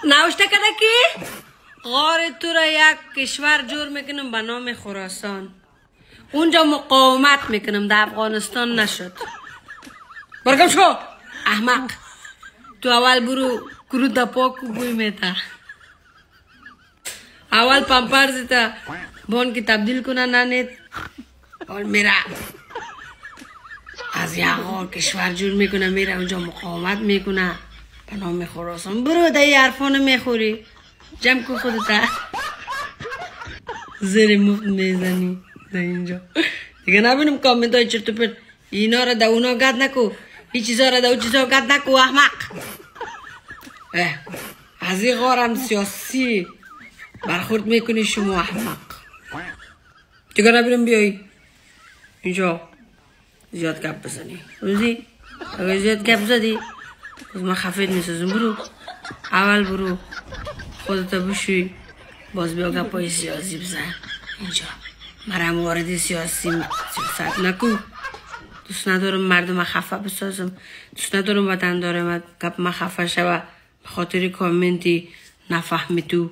نوشته کده که غار تو را یک کشور جور میکنم به نام خراسان. اونجا مقاومت میکنم، در افغانستان نشد. برگم شو احمق. تو اول برو کرود پاک و بوی میتا. اول پمپرز تا بان که تبدیل کنه ننید اور میره از یک غار کشور جور میکنه، میره اونجا مقاومت میکنه به نام خراسان. برو در یه حرفانه میخوری، جمع کن خودتا. زیر مفت میزنی در اینجا دیگه. نبینم کامنت های چرت و پرت. اینا را در اونا گد نکو، این چیزا را در اون چیزا گد نکو احمق. از این غار هم سیاسی برخورد میکنی شما احمق. دیگه نبینم بیایی اینجا زیاد گپ بزنی. روزی اگر زیاد گپ زدی از من خفید میسازم. برو اول برو خودتا بشوی، باز بیا گپای سیاسی بزن. اینجا مرم وارد سیاست نکو. دوست ندارم مردم خفه بسازم، دوست ندارم وطن دارم گپ من خفه شوه به خاطر کامنتی نفهمی تو.